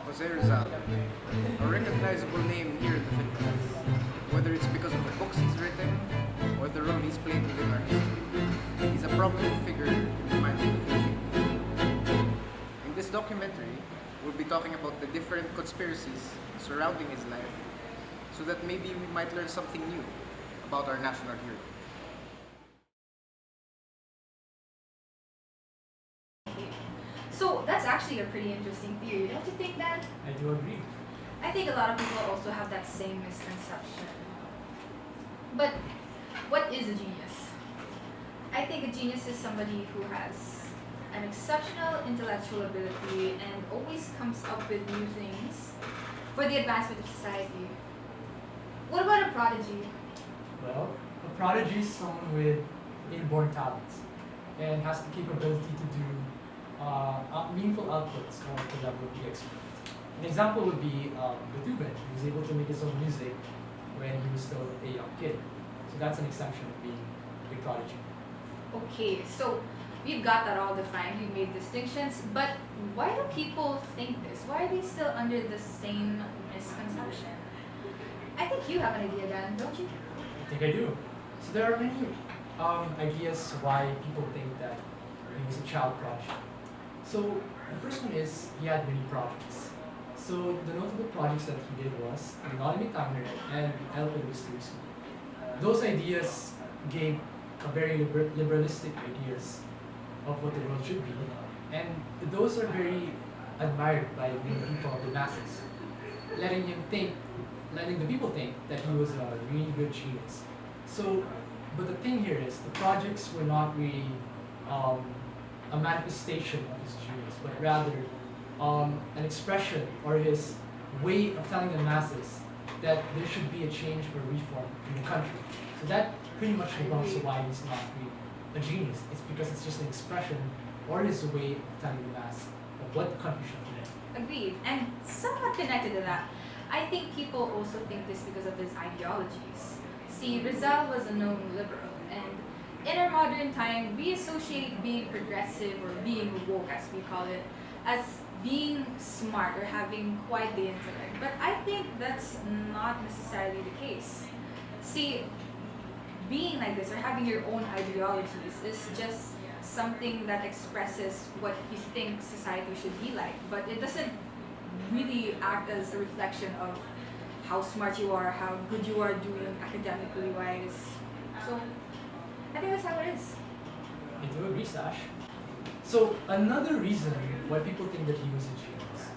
Jose Rizal, a recognizable name here in the Philippines, whether it's because of the books he's written or the role he's played within our history. He's a prominent figure in the mind of the Philippines. In this documentary, we'll be talking about the different conspiracies surrounding his life so that maybe we might learn something new about our national hero. So that's actually a pretty interesting theory, don't you think that? I do agree. I think a lot of people also have that same misconception. But what is a genius? I think a genius is somebody who has an exceptional intellectual ability and always comes up with new things for the advancement of society. What about a prodigy? Well, a prodigy is someone with inborn talents and has the capability to do meaningful outputs at the level of the expert. An example would be Beethoven. He was able to make his own music when he was still a young kid. So that's an exception of being a prodigy. Okay, so we've got that all defined, we made distinctions, but why do people think this? Why are they still under the same misconception? I think you have an idea, Dan, don't you? I think I do. So there are many ideas why people think that he was a child prodigy. So the first one is he had many projects. So the notable projects that he did was the Economic Timer and the Elephant Mysteries. Those ideas gave a very liberalistic ideas of what the world should be, and those are very admired by many people of the masses, letting the people think that he was a really good genius. So, but the thing here is the projects were not really a manifestation of his genius, but rather an expression or his way of telling the masses that there should be a change or reform in the country. So that pretty much debunks why he's not really a genius. It's because it's just an expression or his way of telling the mass of what the country should be. Agreed. And somewhat connected to that, I think people also think this because of his ideologies. See, Rizal was a known liberal, and in our modern time, we associate being progressive or being woke, as we call it, as being smart or having quite the intellect. But I think that's not necessarily the case. See, being like this or having your own ideologies is just something that expresses what you think society should be like, but it doesn't really act as a reflection of how smart you are, how good you are doing academically wise. So I think that's how it is. I do agree, Sash. So another reason why people think that he was a genius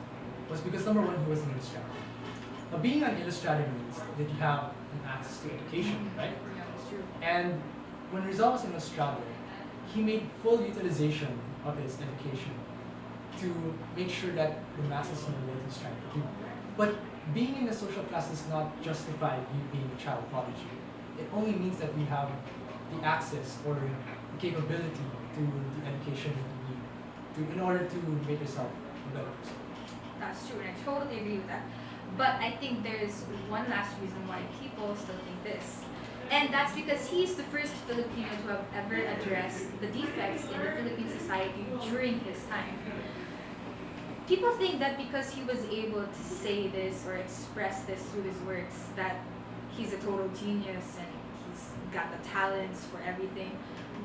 was because number one, he was an illustrator. Now, being an illustrator means that you have an access to education, right? Yeah, that's true. And when Rizal was in Australia, he made full utilization of his education to make sure that the masses know what he's trying to do. But being in the social class does not justify you being a child prodigy. It only means that we have the access or the capability to the education that we need in order to make yourself a better person. That's true, and I totally agree with that. But I think there's one last reason why people still think this. And that's because he's the first Filipino to have ever addressed the defects in the Philippine society during his time. People think that because he was able to say this or express this through his works, that he's a total genius and he's got the talents for everything.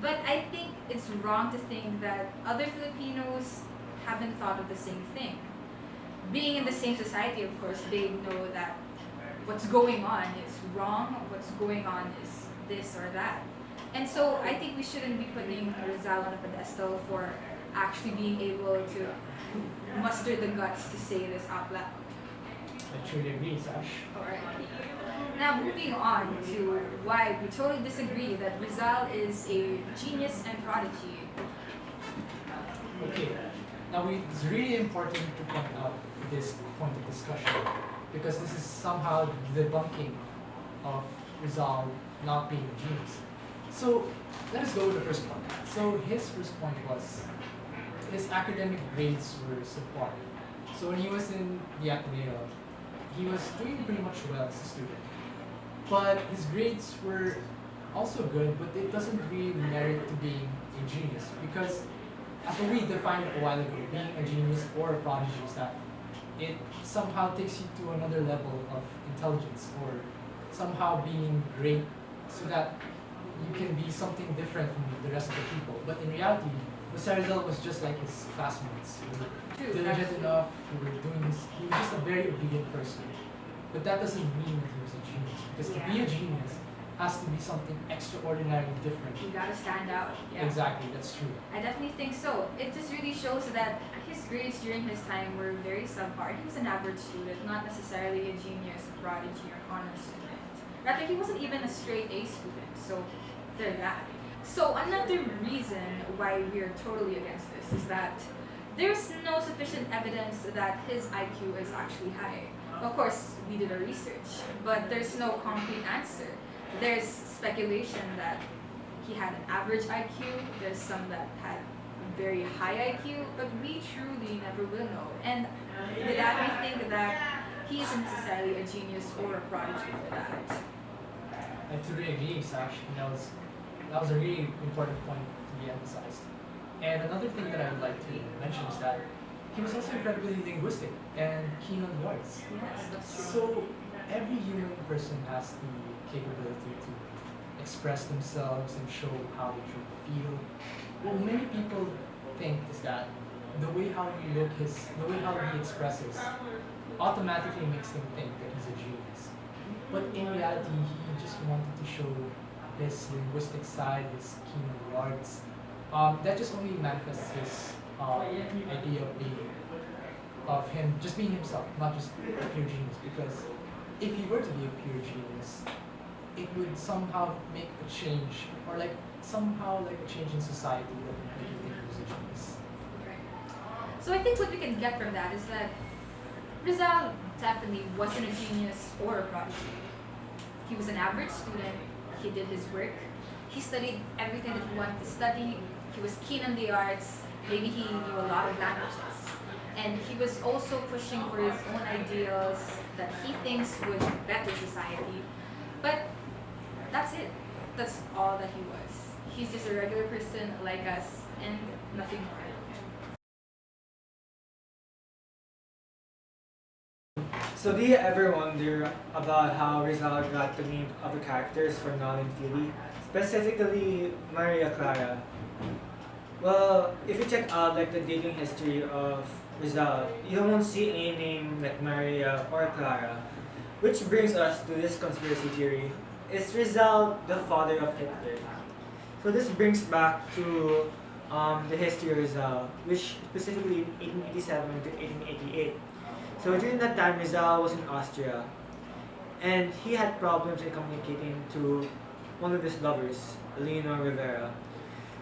But I think it's wrong to think that other Filipinos haven't thought of the same thing. Being in the same society, of course, they know that what's going on is wrong, what's going on is this or that. And so I think we shouldn't be putting Rizal on a pedestal for actually being able to muster the guts to say this out loud. I truly agree, Sash. Alright. Now moving on to why we totally disagree that Rizal is a genius and prodigy. Okay, now it's really important to point out this point of discussion because this is somehow the debunking of Rizal not being a genius. So let us go with the first point. So his first point was his academic grades were subpar. So when he was in the Ateneo, he was doing pretty much well as a student. But his grades were also good, but it doesn't really merit to being a genius because as we defined a while ago, being a genius or a prodigy is that it somehow takes you to another level of intelligence or somehow being great so that you can be something different from the rest of the people. But in reality, Rizal was just like his classmates. Who were True. diligent enough, who were doing this. He was just a very obedient person. But that doesn't mean that he was a genius. Because to be a genius has to be something extraordinarily different. You gotta stand out. Yeah. Exactly, that's true. I definitely think so. It just really shows that his grades during his time were very subpar. He was an average student, not necessarily a genius, a prodigy, or honor student. Rather, he wasn't even a straight A student. So, there's that. So, another reason why we are totally against this is that there's no sufficient evidence that his IQ is actually high. Of course, we did our research, but there's no concrete answer. There's speculation that he had an average IQ, there's some that had a very high IQ, but we truly never will know. And with that, we think that he isn't necessarily a genius or a prodigy for that. I totally agree, Sash. That was a really important point to be emphasized. And another thing that I would like to mention is that he was also incredibly linguistic and keen on the arts. Yes, that's true. So every human person has the capability to express themselves and show how they truly feel. What many people think is that the way how the way how he expresses, automatically makes them think that he's a genius. But in reality, he just wanted to show his linguistic side, his keen on the arts. That just only manifests his idea of him just being himself, not just a pure genius. Because if he were to be a pure genius, it would somehow make a change, or like somehow like a change in society that would make you think he was a genius. Right. So I think what we can get from that is that Rizal definitely wasn't a genius or a prodigy. He was an average student. He did his work. He studied everything that he wanted to study. He was keen on the arts. Maybe he knew a lot of languages. And he was also pushing for his own ideals that he thinks would better society. But that's it. That's all that he was. He's just a regular person like us and nothing more. So do you ever wonder about how Rizal got the name of the characters for Nolan Theory, specifically Maria Clara? Well, if you check out like the dating history of Rizal, you won't see any name like Maria or Clara. Which brings us to this conspiracy theory. Is Rizal the father of Hitler? So this brings back to the history of Rizal, which specifically in 1887 to 1888. So during that time, Rizal was in Austria, and he had problems in communicating to one of his lovers, Leonor Rivera.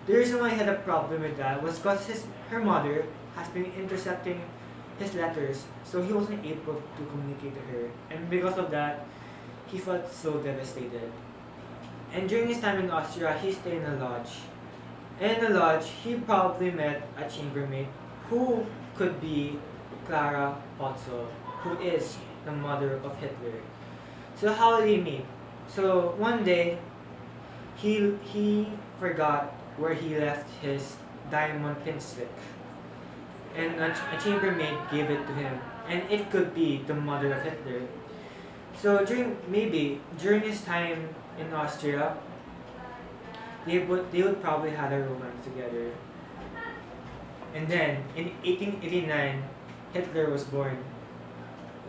The reason why he had a problem with that was because her mother has been intercepting his letters, so he wasn't able to communicate to her, and because of that, he felt so devastated. And during his time in Austria, he stayed in a lodge. And in the lodge, he probably met a chambermaid who could be Clara Potso, who is the mother of Hitler. So how did he meet? So one day, he forgot where he left his diamond pinstick, and a chambermaid gave it to him, and it could be the mother of Hitler. So during his time in Austria, they would probably had a romance together. And then in 1889, Hitler was born.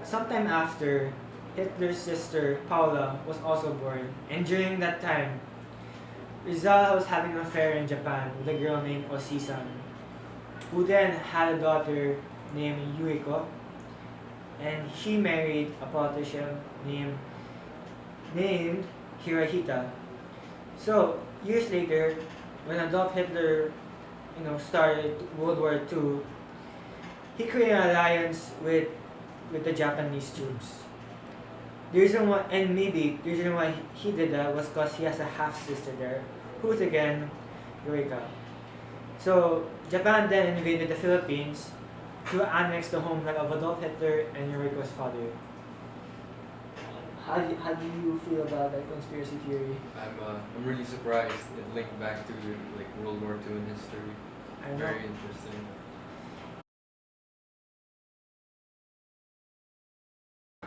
Sometime after, Hitler's sister Paula was also born, and during that time, Rizal was having an affair in Japan with a girl named Osisan, who then had a daughter named Yuriko, and she married a politician named Hirohito. So years later, when Adolf Hitler, started World War II, he created an alliance with the Japanese troops. The reason why, and maybe the reason why he did that was because he has a half sister there, who's again Eureka. So Japan then invaded the Philippines to annex the homeland of Adolf Hitler and Eureka's father. How do you feel about that conspiracy theory? I'm really surprised it linked back to like World War II in history. I know. Very interesting.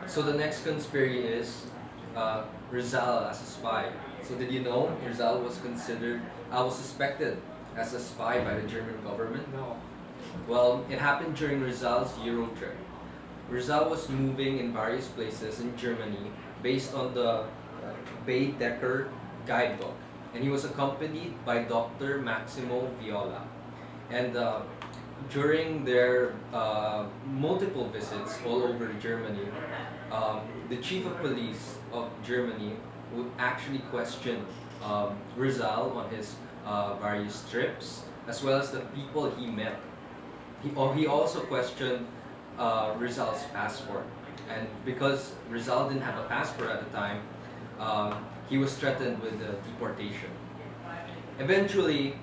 So the next conspiracy is Rizal as a spy. So did you know Rizal was was suspected as a spy by the German government? No. Well, it happened during Rizal's Euro trip. Rizal was moving in various places in Germany based on the Baedeker guidebook, and he was accompanied by Dr. Maximo Viola. And during their multiple visits all over Germany, the chief of police of Germany would actually question Rizal on his various trips, as well as the people he met. He also questioned Rizal's passport. And because Rizal didn't have a passport at the time, he was threatened with deportation. Eventually,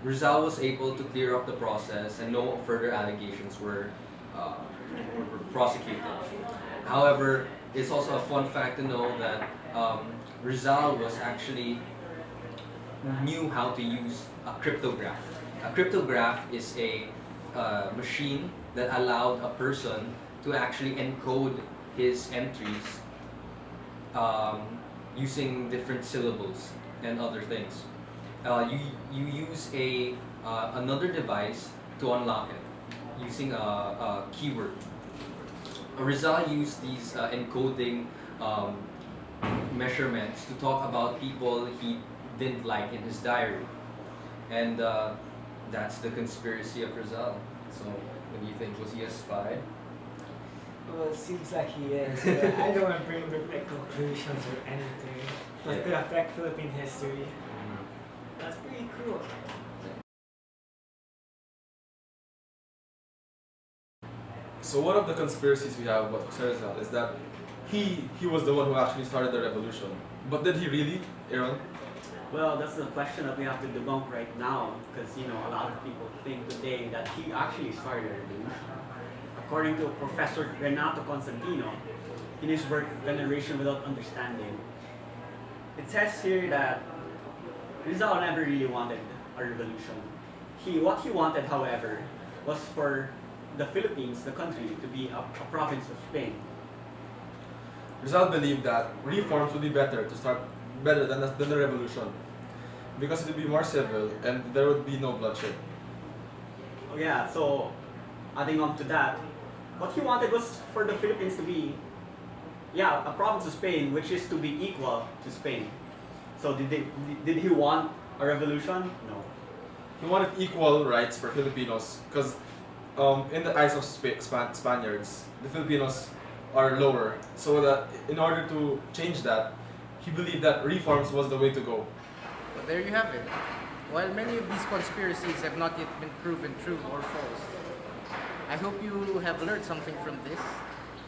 Rizal was able to clear up the process and no further allegations were prosecuted. However, it's also a fun fact to know that Rizal was actually knew how to use a cryptograph. A cryptograph is a machine that allowed a person to actually encode his entries using different syllables and other things. You use another device to unlock it using a keyword. Rizal used these encoding measurements to talk about people he didn't like in his diary, and that's the conspiracy of Rizal. So, what do you think? Was he a spy? Well, it seems like he is, but I don't want to bring up like conclusions or anything. That could affect Philippine history. That's pretty cool. So one of the conspiracies we have about Jose Rizal is that he was the one who actually started the revolution. But did he really, Aaron? Well, that's the question that we have to debunk right now, because a lot of people think today that he actually started a revolution. According to Professor Renato Constantino, in his work Veneration Without Understanding, it says here that Rizal never really wanted a revolution. What he wanted, however, was for the Philippines, the country, to be a province of Spain. Rizal believed that reforms would be better than the revolution, because it would be more civil and there would be no bloodshed. Oh yeah, so adding on to that, what he wanted was for the Philippines to be, a province of Spain, which is to be equal to Spain. So did he want a revolution? No. He wanted equal rights for Filipinos because in the eyes of Spaniards, the Filipinos are lower. So that in order to change that, he believed that reforms was the way to go. But there you have it. While many of these conspiracies have not yet been proven true or false, I hope you have learned something from this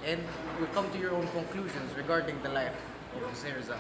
and will come to your own conclusions regarding the life of Jose Rizal.